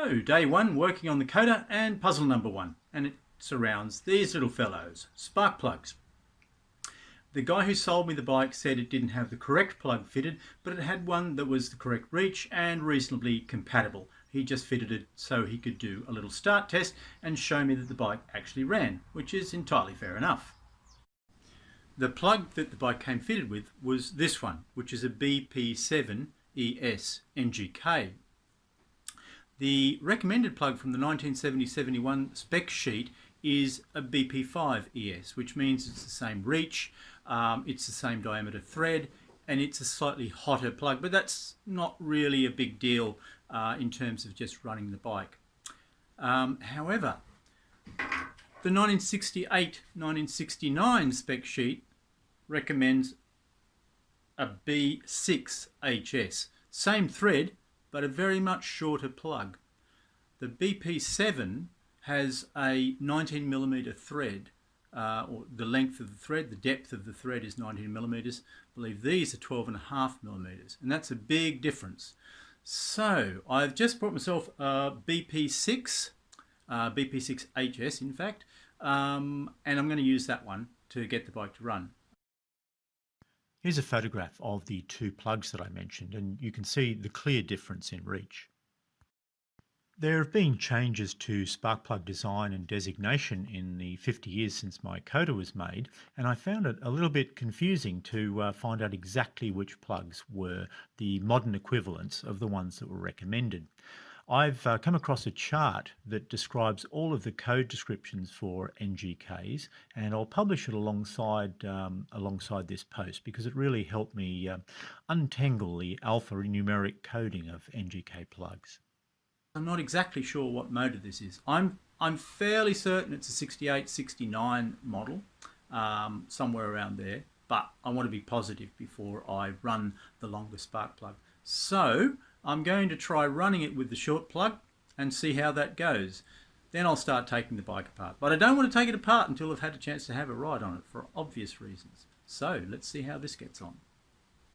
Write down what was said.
So, day one, working on the Cota and puzzle number one, and it surrounds these little fellows, spark plugs. The guy who sold me the bike said it didn't have the correct plug fitted, but it had one that was the correct reach and reasonably compatible. He just fitted it so he could do a little start test and show me that the bike actually ran, which is entirely fair enough. The plug that the bike came fitted with was this one, which is a BP7 ES NGK. The recommended plug from the 1970-71 spec sheet is a BP5 ES, which means it's the same reach, it's the same diameter thread, and it's a slightly hotter plug, but that's not really a big deal in terms of just running the bike. However, the 1968-1969 spec sheet recommends a B6 HS, same thread, but a very much shorter plug. The BP7 has a 19mm thread, or the length of the thread, the depth of the thread is 19mm. I believe these are 12.5mm, and that's a big difference. So I've just bought myself a BP6 HS in fact, and I'm going to use that one to get the bike to run. Here's a photograph of the two plugs that I mentioned, and you can see the clear difference in reach. There have been changes to spark plug design and designation in the 50 years since my Cota was made, and I found it a little bit confusing to find out exactly which plugs were the modern equivalents of the ones that were recommended. I've come across a chart that describes all of the code descriptions for NGKs, and I'll publish it alongside this post because it really helped me untangle the alphanumeric coding of NGK plugs. I'm not exactly sure what motor this is. I'm fairly certain it's a 68-69 model, somewhere around there, but I want to be positive before I run the longer spark plug. So I'm going to try running it with the short plug and see how that goes. Then I'll start taking the bike apart. But I don't want to take it apart until I've had a chance to have a ride on it for obvious reasons. So let's see how this gets on.